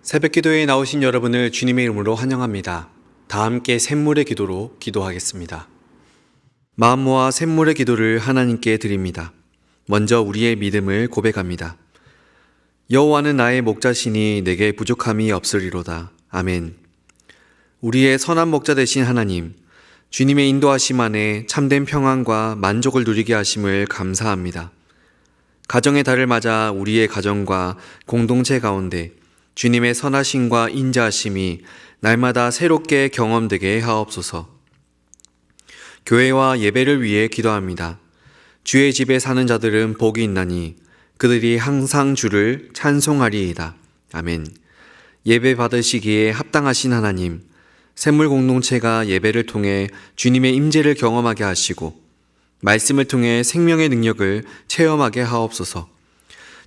새벽 기도에 나오신 여러분을 주님의 이름으로 환영합니다. 다 함께 샘물의 기도로 기도하겠습니다. 마음 모아 샘물의 기도를 하나님께 드립니다. 먼저 우리의 믿음을 고백합니다. 여호와는 나의 목자시니 내게 부족함이 없으리로다. 아멘. 우리의 선한 목자 되신 하나님, 주님의 인도하심 안에 참된 평안과 만족을 누리게 하심을 감사합니다. 가정의 달을 맞아 우리의 가정과 공동체 가운데 주님의 선하심과 인자하심이 날마다 새롭게 경험되게 하옵소서. 교회와 예배를 위해 기도합니다. 주의 집에 사는 자들은 복이 있나니 그들이 항상 주를 찬송하리이다. 아멘. 예배 받으시기에 합당하신 하나님, 샘물 공동체가 예배를 통해 주님의 임재를 경험하게 하시고 말씀을 통해 생명의 능력을 체험하게 하옵소서.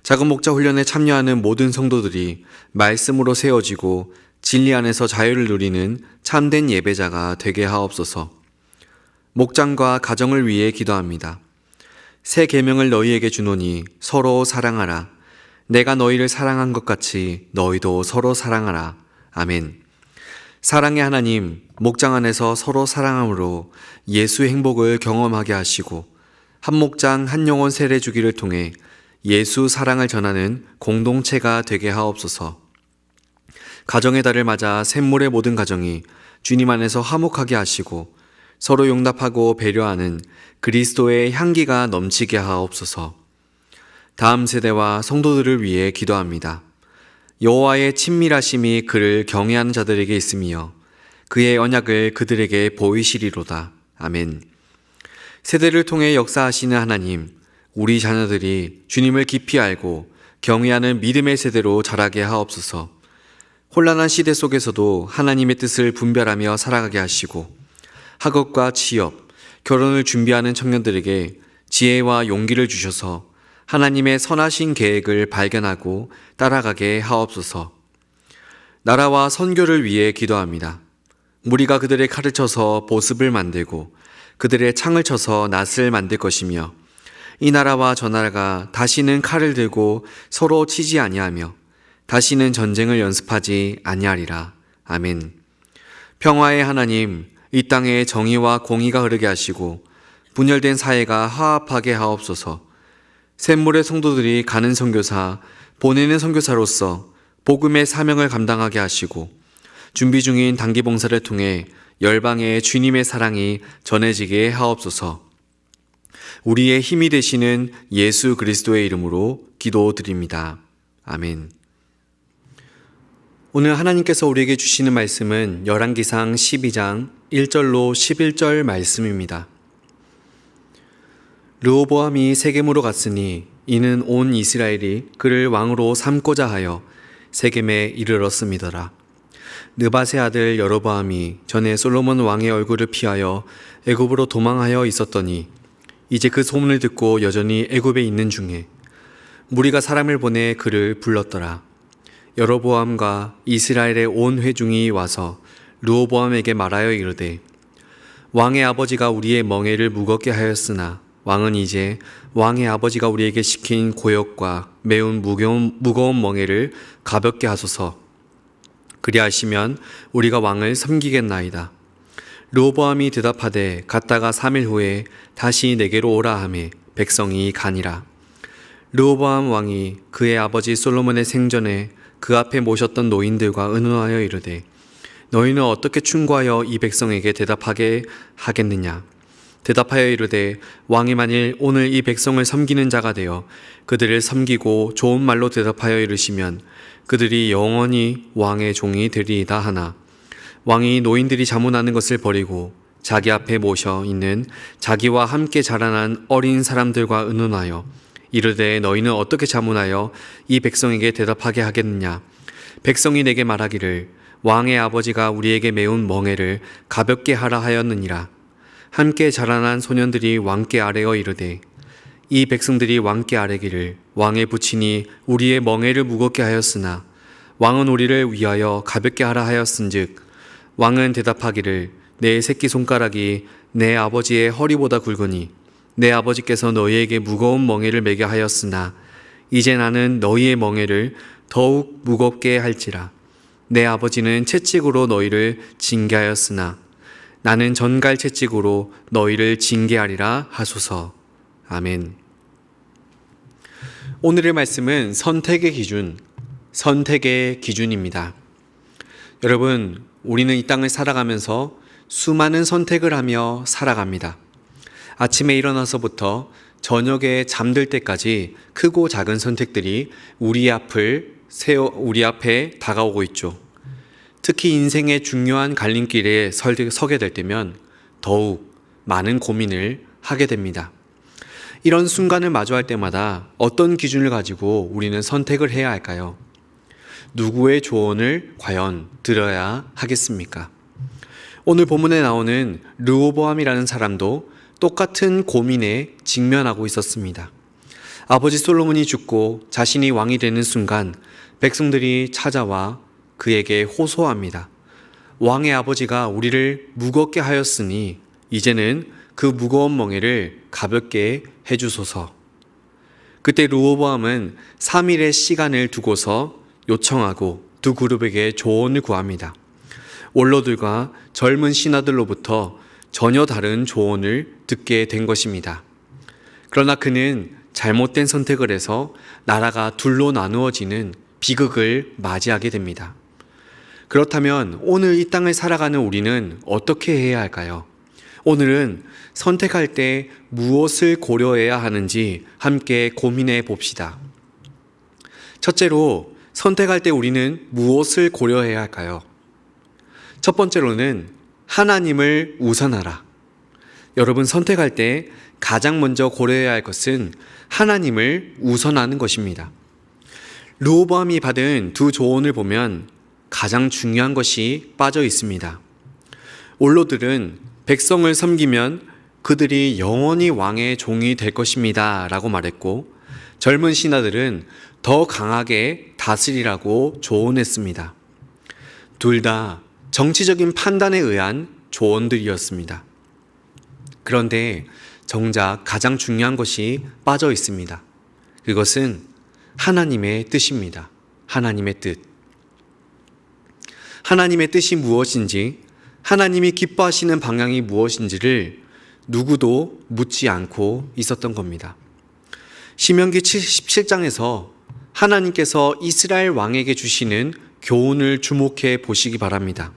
작은 목자 훈련에 참여하는 모든 성도들이 말씀으로 세워지고 진리 안에서 자유를 누리는 참된 예배자가 되게 하옵소서. 목장과 가정을 위해 기도합니다. 새 계명을 너희에게 주노니 서로 사랑하라. 내가 너희를 사랑한 것 같이 너희도 서로 사랑하라. 아멘. 사랑의 하나님, 목장 안에서 서로 사랑함으로 예수의 행복을 경험하게 하시고 한 목장 한 영혼 세례 주기를 통해 예수 사랑을 전하는 공동체가 되게 하옵소서. 가정의 달을 맞아 샘물의 모든 가정이 주님 안에서 화목하게 하시고 서로 용납하고 배려하는 그리스도의 향기가 넘치게 하옵소서. 다음 세대와 성도들을 위해 기도합니다. 여호와의 친밀하심이 그를 경외하는 자들에게 있으며 그의 언약을 그들에게 보이시리로다. 아멘. 세대를 통해 역사하시는 하나님, 우리 자녀들이 주님을 깊이 알고 경외하는 믿음의 세대로 자라게 하옵소서. 혼란한 시대 속에서도 하나님의 뜻을 분별하며 살아가게 하시고 학업과 취업, 결혼을 준비하는 청년들에게 지혜와 용기를 주셔서 하나님의 선하신 계획을 발견하고 따라가게 하옵소서. 나라와 선교를 위해 기도합니다. 무리가 그들의 칼을 쳐서 보습을 만들고 그들의 창을 쳐서 낫을 만들 것이며 이 나라와 저 나라가 다시는 칼을 들고 서로 치지 아니하며 다시는 전쟁을 연습하지 아니하리라. 아멘. 평화의 하나님, 이 땅에 정의와 공의가 흐르게 하시고 분열된 사회가 화합하게 하옵소서. 샘물의 성도들이 가는 선교사, 보내는 선교사로서 복음의 사명을 감당하게 하시고 준비 중인 단기 봉사를 통해 열방에 주님의 사랑이 전해지게 하옵소서. 우리의 힘이 되시는 예수 그리스도의 이름으로 기도드립니다. 아멘. 오늘 하나님께서 우리에게 주시는 말씀은 열왕기상 12장 1절로 11절 말씀입니다. 르호보암이 세겜으로 갔으니 이는 온 이스라엘이 그를 왕으로 삼고자 하여 세겜에 이르렀음이더라. 느밧의 아들 여로보암이 전에 솔로몬 왕의 얼굴을 피하여 애굽으로 도망하여 있었더니 이제 그 소문을 듣고 여전히 애굽에 있는 중에 무리가 사람을 보내 그를 불렀더라. 여로보암과 이스라엘의 온 회중이 와서 르호보암에게 말하여 이르되 왕의 아버지가 우리의 멍에를 무겁게 하였으나 왕은 이제 왕의 아버지가 우리에게 시킨 고역과 매운 무거운 멍에를 가볍게 하소서. 그리하시면 우리가 왕을 섬기겠나이다. 르호보암이 대답하되 갔다가 3일 후에 다시 내게로 오라 하매 백성이 가니라. 르호보암 왕이 그의 아버지 솔로몬의 생전에 그 앞에 모셨던 노인들과 의논하여 이르되 너희는 어떻게 충고하여 이 백성에게 대답하게 하겠느냐. 대답하여 이르되 왕이 만일 오늘 이 백성을 섬기는 자가 되어 그들을 섬기고 좋은 말로 대답하여 이르시면 그들이 영원히 왕의 종이 되리이다 하나 왕이 노인들이 자문하는 것을 버리고 자기 앞에 모셔 있는 자기와 함께 자라난 어린 사람들과 의논하여 이르되 너희는 어떻게 자문하여 이 백성에게 대답하게 하겠느냐. 백성이 내게 말하기를 왕의 아버지가 우리에게 매운 멍에를 가볍게 하라 하였느니라. 함께 자라난 소년들이 왕께 아뢰어 이르되 이 백성들이 왕께 아뢰기를 왕의 부친이 우리의 멍에를 무겁게 하였으나 왕은 우리를 위하여 가볍게 하라 하였은즉 왕은 대답하기를 내 새끼손가락이 내 아버지의 허리보다 굵으니 내 아버지께서 너희에게 무거운 멍에를 매게 하였으나 이제 나는 너희의 멍에를 더욱 무겁게 할지라. 내 아버지는 채찍으로 너희를 징계하였으나 나는 전갈 채찍으로 너희를 징계하리라 하소서. 아멘. 오늘의 말씀은 선택의 기준입니다. 여러분, 우리는 이 땅을 살아가면서 수많은 선택을 하며 살아갑니다. 아침에 일어나서부터 저녁에 잠들 때까지 크고 작은 선택들이 우리 앞에 다가오고 있죠. 특히 인생의 중요한 갈림길에 서게 될 때면 더욱 많은 고민을 하게 됩니다. 이런 순간을 마주할 때마다 어떤 기준을 가지고 우리는 선택을 해야 할까요? 누구의 조언을 과연 들어야 하겠습니까? 오늘 본문에 나오는 르호보암이라는 사람도 똑같은 고민에 직면하고 있었습니다. 아버지 솔로몬이 죽고 자신이 왕이 되는 순간 백성들이 찾아와 그에게 호소합니다. 왕의 아버지가 우리를 무겁게 하였으니 이제는 그 무거운 멍에를 가볍게 해주소서. 그때 르호보암은 3일의 시간을 두고서 요청하고 두 그룹에게 조언을 구합니다. 원로들과 젊은 신하들로부터 전혀 다른 조언을 듣게 된 것입니다. 그러나 그는 잘못된 선택을 해서 나라가 둘로 나누어지는 비극을 맞이하게 됩니다. 그렇다면 오늘 이 땅을 살아가는 우리는 어떻게 해야 할까요? 오늘은 선택할 때 무엇을 고려해야 하는지 함께 고민해 봅시다. 첫째로, 선택할 때 우리는 무엇을 고려해야 할까요? 첫 번째로는 하나님을 우선하라. 여러분, 선택할 때 가장 먼저 고려해야 할 것은 하나님을 우선하는 것입니다. 르호보암이 받은 두 조언을 보면 가장 중요한 것이 빠져 있습니다. 원로들은 백성을 섬기면 그들이 영원히 왕의 종이 될 것입니다 라고 말했고, 젊은 신하들은 더 강하게 다스리라고 조언했습니다. 둘 다 정치적인 판단에 의한 조언들이었습니다. 그런데 정작 가장 중요한 것이 빠져 있습니다. 그것은 하나님의 뜻입니다. 하나님의 뜻. 하나님의 뜻이 무엇인지, 하나님이 기뻐하시는 방향이 무엇인지를 누구도 묻지 않고 있었던 겁니다. 신명기 17장에서 하나님께서 이스라엘 왕에게 주시는 교훈을 주목해 보시기 바랍니다.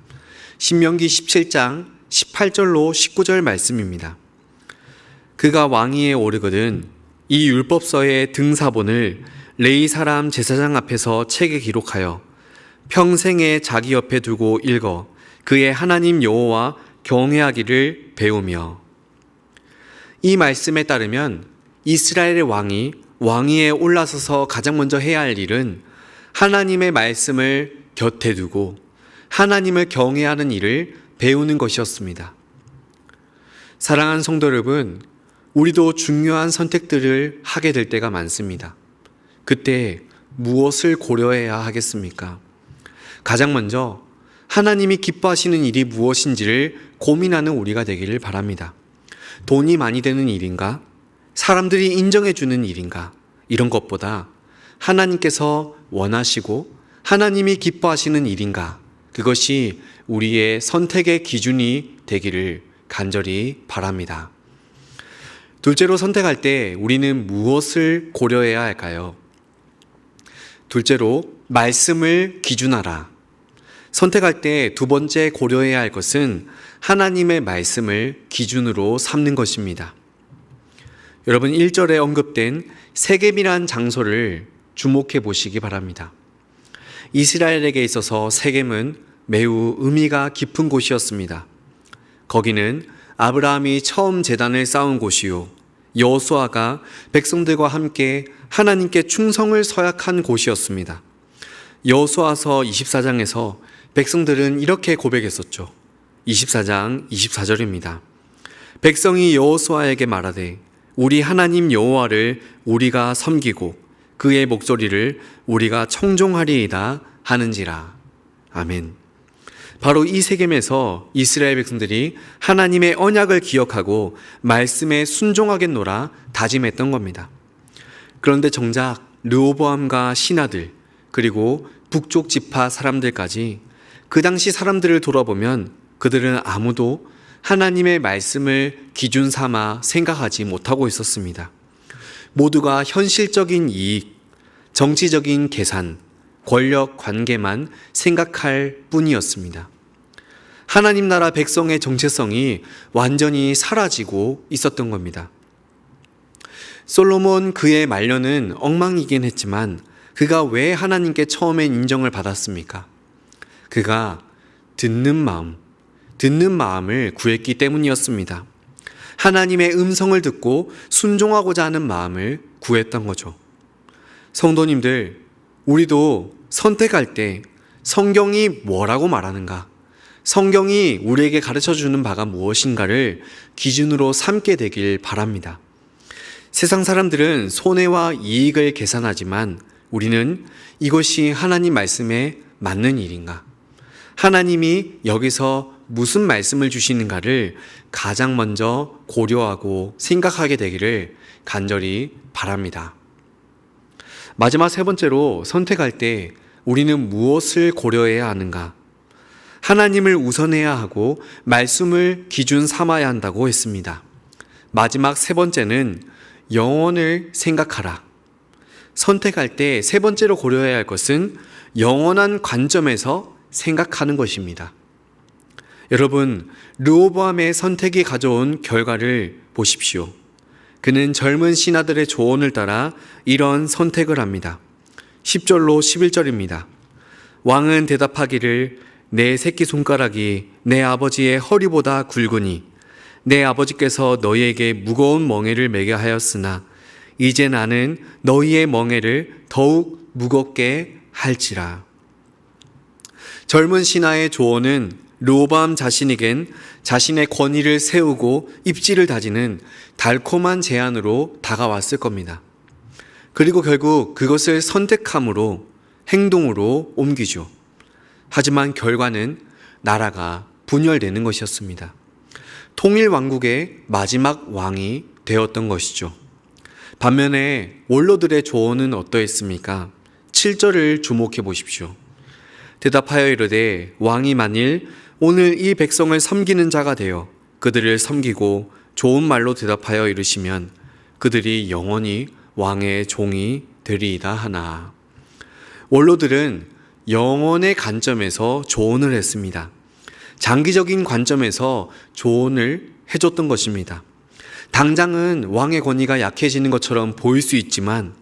신명기 17장 18절로 19절 말씀입니다. 그가 왕위에 오르거든 이 율법서의 등사본을 레위 사람 제사장 앞에서 책에 기록하여 평생에 자기 옆에 두고 읽어 그의 하나님 여호와 경외하기를 배우며. 이 말씀에 따르면 이스라엘의 왕이 왕위에 올라서서 가장 먼저 해야 할 일은 하나님의 말씀을 곁에 두고 하나님을 경외하는 일을 배우는 것이었습니다. 사랑하는 성도 여러분, 우리도 중요한 선택들을 하게 될 때가 많습니다. 그때 무엇을 고려해야 하겠습니까? 가장 먼저 하나님이 기뻐하시는 일이 무엇인지를 고민하는 우리가 되기를 바랍니다. 돈이 많이 되는 일인가? 사람들이 인정해 주는 일인가? 이런 것보다 하나님께서 원하시고 하나님이 기뻐하시는 일인가? 그것이 우리의 선택의 기준이 되기를 간절히 바랍니다. 둘째로, 선택할 때 우리는 무엇을 고려해야 할까요? 둘째로, 말씀을 기준하라. 선택할 때 두 번째 고려해야 할 것은 하나님의 말씀을 기준으로 삼는 것입니다. 여러분, 1절에 언급된 세겜이란 장소를 주목해 보시기 바랍니다. 이스라엘에게 있어서 세겜은 매우 의미가 깊은 곳이었습니다. 거기는 아브라함이 처음 제단을 쌓은 곳이요, 여호수아가 백성들과 함께 하나님께 충성을 서약한 곳이었습니다. 여호수아서 24장에서 백성들은 이렇게 고백했었죠. 24장 24절입니다. 백성이 여호수아에게 말하되 우리 하나님 여호와를 우리가 섬기고 그의 목소리를 우리가 청종하리이다 하는지라. 아멘. 바로 이 세겜에서 이스라엘 백성들이 하나님의 언약을 기억하고 말씀에 순종하겠노라 다짐했던 겁니다. 그런데 정작 르호보암과 신하들, 그리고 북쪽 지파 사람들까지 그 당시 사람들을 돌아보면 그들은 아무도 하나님의 말씀을 기준 삼아 생각하지 못하고 있었습니다. 모두가 현실적인 이익, 정치적인 계산, 권력 관계만 생각할 뿐이었습니다. 하나님 나라 백성의 정체성이 완전히 사라지고 있었던 겁니다. 솔로몬 그의 말년은 엉망이긴 했지만 그가 왜 하나님께 처음엔 인정을 받았습니까? 그가 듣는 마음을 구했기 때문이었습니다. 하나님의 음성을 듣고 순종하고자 하는 마음을 구했던 거죠. 성도님들, 우리도 선택할 때 성경이 뭐라고 말하는가? 성경이 우리에게 가르쳐주는 바가 무엇인가를 기준으로 삼게 되길 바랍니다. 세상 사람들은 손해와 이익을 계산하지만 우리는 이것이 하나님 말씀에 맞는 일인가? 하나님이 여기서 무슨 말씀을 주시는가를 가장 먼저 고려하고 생각하게 되기를 간절히 바랍니다. 마지막 세 번째로 선택할 때 우리는 무엇을 고려해야 하는가? 하나님을 우선해야 하고 말씀을 기준 삼아야 한다고 했습니다. 마지막 세 번째는 영원을 생각하라. 선택할 때 세 번째로 고려해야 할 것은 영원한 관점에서 생각하는 것입니다. 여러분, 르호보암의 선택이 가져온 결과를 보십시오. 그는 젊은 신하들의 조언을 따라 이런 선택을 합니다. 10절로 11절입니다. 왕은 대답하기를 내 새끼손가락이 내 아버지의 허리보다 굵으니 내 아버지께서 너희에게 무거운 멍에를 매게 하였으나 이제 나는 너희의 멍에를 더욱 무겁게 할지라. 젊은 신하의 조언은 르호보암 자신에겐 자신의 권위를 세우고 입지를 다지는 달콤한 제안으로 다가왔을 겁니다. 그리고 결국 그것을 선택함으로 행동으로 옮기죠. 하지만 결과는 나라가 분열되는 것이었습니다. 통일 왕국의 마지막 왕이 되었던 것이죠. 반면에 원로들의 조언은 어떠했습니까? 7절을 주목해 보십시오. 대답하여 이르되 왕이 만일 오늘 이 백성을 섬기는 자가 되어 그들을 섬기고 좋은 말로 대답하여 이르시면 그들이 영원히 왕의 종이 되리이다 하나. 원로들은 영원의 관점에서 조언을 했습니다. 장기적인 관점에서 조언을 해줬던 것입니다. 당장은 왕의 권위가 약해지는 것처럼 보일 수 있지만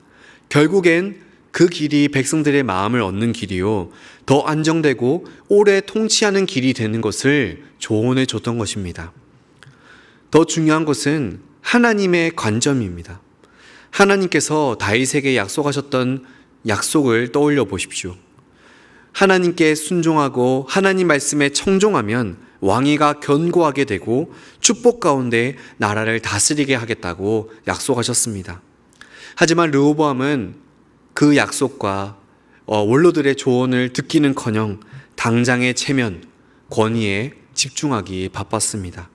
결국엔 그 길이 백성들의 마음을 얻는 길이요, 더 안정되고 오래 통치하는 길이 되는 것을 조언해 줬던 것입니다. 더 중요한 것은 하나님의 관점입니다. 하나님께서 다윗에게 약속하셨던 약속을 떠올려 보십시오. 하나님께 순종하고 하나님 말씀에 청종하면 왕위가 견고하게 되고 축복 가운데 나라를 다스리게 하겠다고 약속하셨습니다. 하지만 르호보암은 그 약속과 원로들의 조언을 듣기는커녕 당장의 체면, 권위에 집중하기 바빴습니다.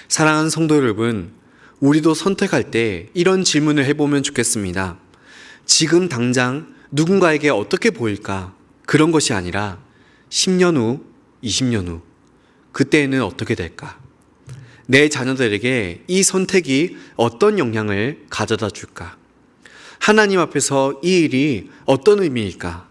사랑하는 성도 여러분, 우리도 선택할 때 이런 질문을 해보면 좋겠습니다. 지금 당장 누군가에게 어떻게 보일까? 그런 것이 아니라 10년 후, 20년 후, 그때에는 어떻게 될까? 내 자녀들에게 이 선택이 어떤 영향을 가져다 줄까? 하나님 앞에서 이 일이 어떤 의미일까?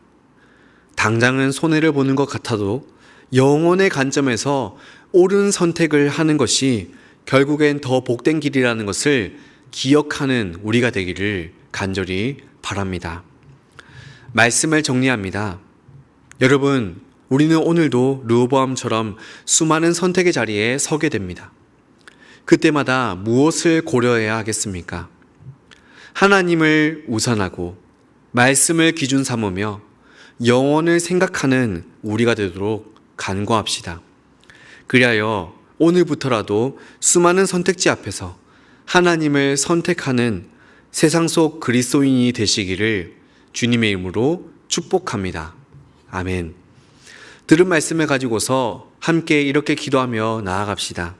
당장은 손해를 보는 것 같아도 영혼의 관점에서 옳은 선택을 하는 것이 결국엔 더 복된 길이라는 것을 기억하는 우리가 되기를 간절히 바랍니다. 말씀을 정리합니다. 여러분, 우리는 오늘도 르호보암처럼 수많은 선택의 자리에 서게 됩니다. 그때마다 무엇을 고려해야 하겠습니까? 하나님을 우선하고 말씀을 기준 삼으며 영원을 생각하는 우리가 되도록 간구합시다. 그리하여 오늘부터라도 수많은 선택지 앞에서 하나님을 선택하는 세상 속 그리스도인이 되시기를 주님의 이름으로 축복합니다. 아멘. 들은 말씀을 가지고서 함께 이렇게 기도하며 나아갑시다.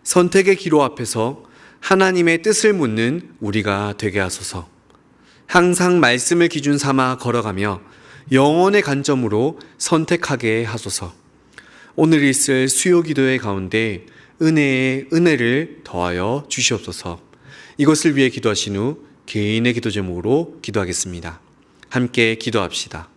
선택의 기로 앞에서 하나님의 뜻을 묻는 우리가 되게 하소서. 항상 말씀을 기준 삼아 걸어가며 영혼의 관점으로 선택하게 하소서. 오늘 있을 수요 기도회 가운데 은혜의 은혜를 더하여 주시옵소서. 이것을 위해 기도하신 후 개인의 기도 제목으로 기도하겠습니다. 함께 기도합시다.